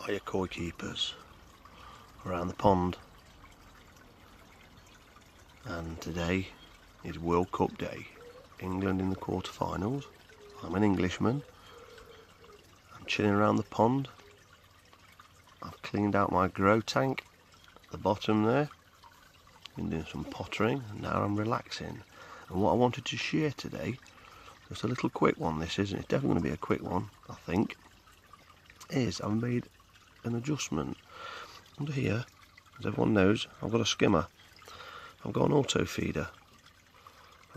Hiya koi keepers around the pond, and today is World Cup Day. England in the quarterfinals. I'm an Englishman. I'm chilling around the pond. I've cleaned out my grow tank at the bottom there. Been doing some pottering, and now I'm relaxing. And what I wanted to share today, just a little quick one, this isn't, it's definitely going to be a quick one, I think, is I've made an adjustment. Under here, as everyone knows, I've got a skimmer. I've got an auto feeder.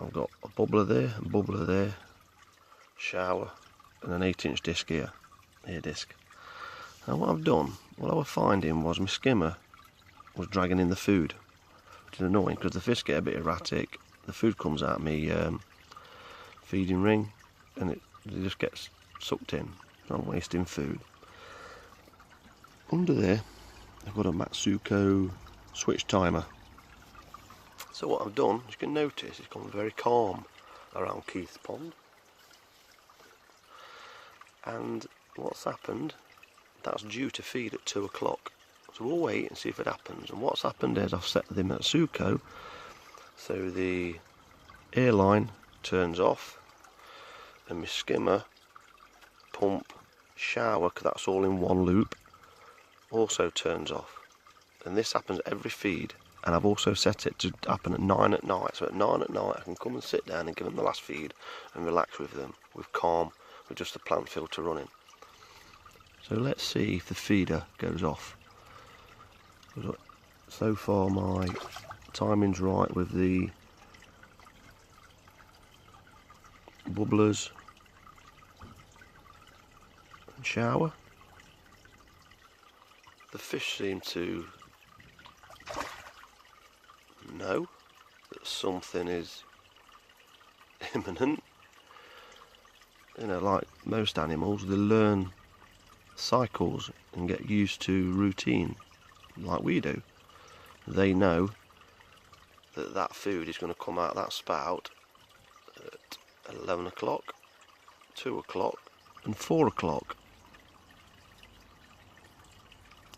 I've got a bubbler there, a bubbler there, shower, and an 8-inch disc here, ear disc. And what I've done, what I was finding was my skimmer was dragging in the food, which is annoying because the fish get a bit erratic. The food comes out of me feeding ring, and it just gets sucked in. I'm wasting food. Under there, I've got a Matsuko switch timer. So what I've done, as you can notice, it's gone very calm around Keith's pond. And what's happened, that's due to feed at 2 o'clock. So we'll wait and see if it happens. And what's happened is I've set the Matsuko so the airline turns off, and my skimmer, pump, shower, because that's all in one loop, also turns off. And this happens every feed, and I've also set it to happen at 9 at night. So at 9 at night I can come and sit down and give them the last feed and relax with them, with calm, with just the plant filter running. So let's see if the feeder goes off. So far my timing's right with the bubblers and shower. The fish seem to know that something is imminent. You know, like most animals, they learn cycles and get used to routine like we do. They know that that food is going to come out that spout at 11 o'clock, 2 o'clock and 4 o'clock.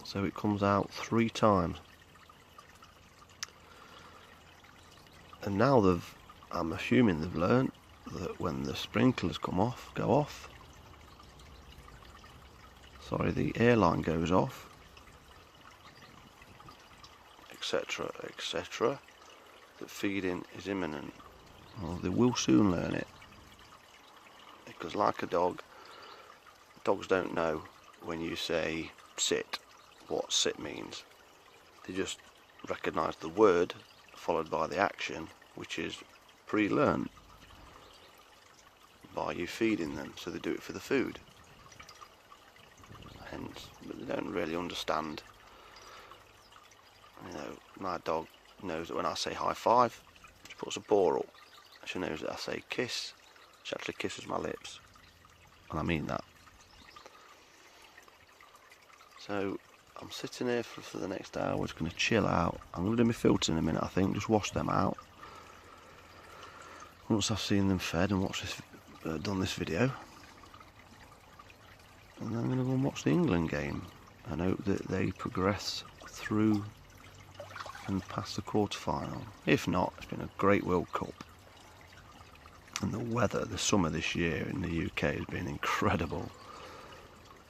So it comes out 3 times. And now I'm assuming they've learnt that when the sprinklers go off, the airline goes off, etc, etc, that feeding is imminent. Well, they will soon learn it, because like a dog, dogs don't know when you say sit what sit means. They just recognise the word followed by the action, which is pre-learned by you feeding them, so they do it for the food. Hence, but they don't really understand. You know, my dog knows that when I say high five, she puts a paw up. She knows that I say kiss, she actually kisses my lips, and I mean that. So I'm sitting here for the next hour, just going to chill out. I'm going to do my filters in a minute, I think, just wash them out. Once I've seen them fed and done this video. And then I'm going to go and watch the England game and hope that they progress through and past the quarter-final. If not, it's been a great World Cup. And the weather, the summer this year in the UK has been incredible.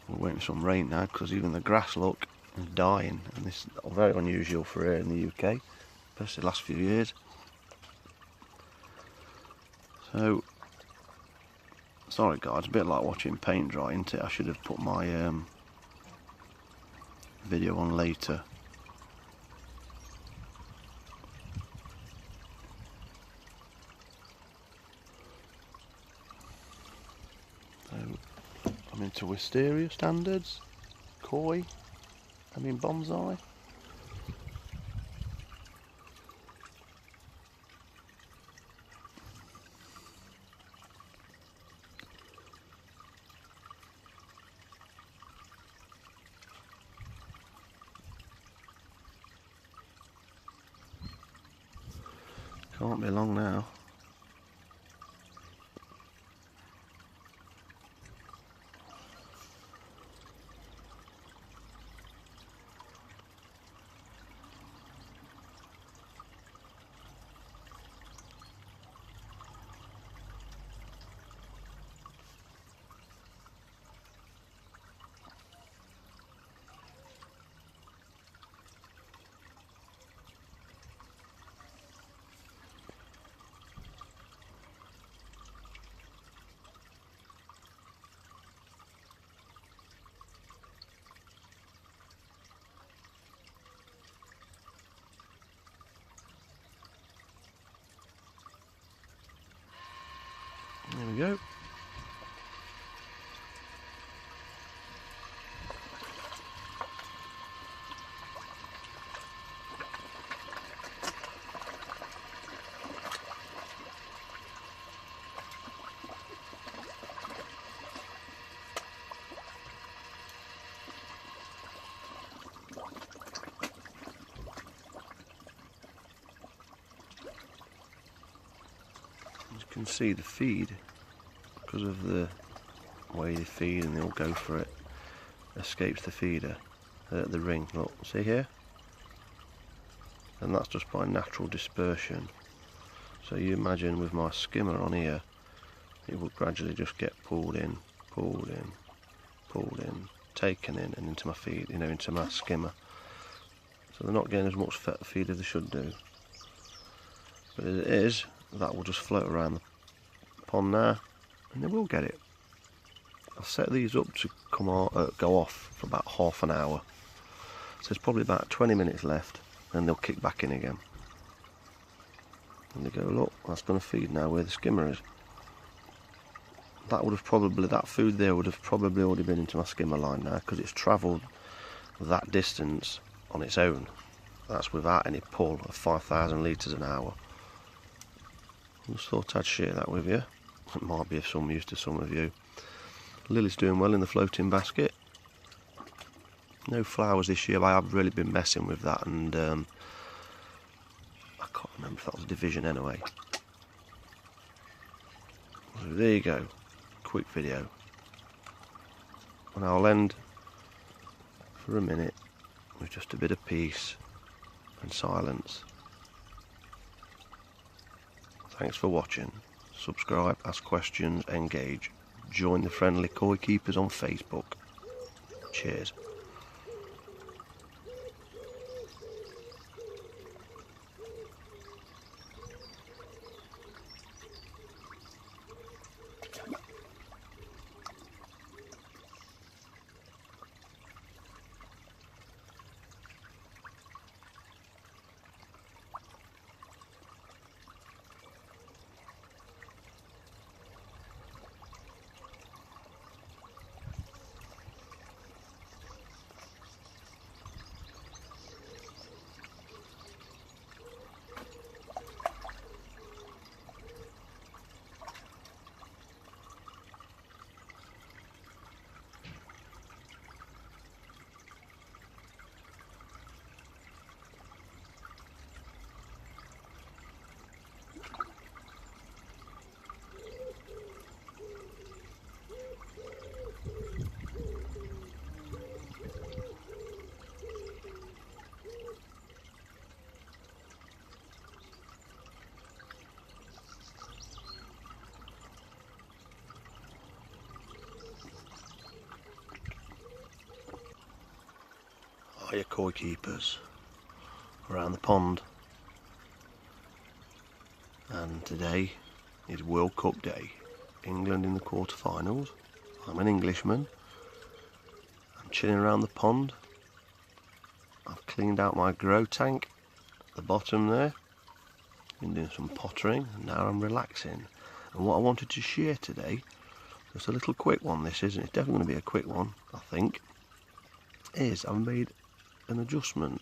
We're waiting for some rain now, because even the grass, look, is dying. And this is very unusual for here in the UK, especially the last few years. So, sorry guys, it's a bit like watching paint dry, isn't it? I should have put my video on later. So, I'm into wisteria standards, koi, bonsai. Can't be long now. we go. As you can see, the feed, because of the way they feed and they'll go for it, escapes the feeder, the ring. Look, see here? And that's just by natural dispersion. So you imagine with my skimmer on here, it will gradually just get pulled in, pulled in, pulled in, taken in and into my feed, into my skimmer. So they're not getting as much feed as they should do. But as it is, that will just float around the pond now, and they will get it. I'll set these up to go off for about half an hour. So there's probably about 20 minutes left, and they'll kick back in again. And they go, look, that's going to feed now where the skimmer is. That food there would have probably already been into my skimmer line now, because it's travelled that distance on its own. That's without any pull of 5,000 litres an hour. I just thought I'd share that with you. It might be of some use to some of you. Lily's doing well in the floating basket. No flowers this year, but I have really been messing with that, and I can't remember if that was a division anyway. So there you go, quick video. And I'll end for a minute with just a bit of peace and silence. Thanks for watching. Subscribe, ask questions, engage. Join the friendly koi keepers on Facebook. Cheers. Hiya koi keepers around the pond, and today is World Cup Day. England in the quarterfinals. I'm an Englishman. I'm chilling around the pond. I've cleaned out my grow tank at the bottom there. Been doing some pottering, and now I'm relaxing. And what I wanted to share today, just a little quick one this is, and it's definitely going to be a quick one, I think, is I've made an adjustment.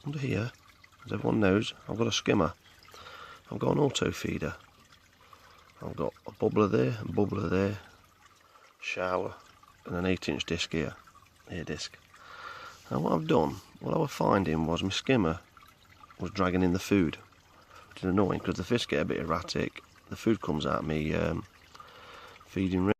Under here, as everyone knows, I've got a skimmer. I've got an auto feeder. I've got a bubbler there, a bubbler there, shower, and an 8-inch disc here, ear disc. And what I've done, what I was finding was my skimmer was dragging in the food, which is annoying because the fish get a bit erratic. The food comes out me feeding ring.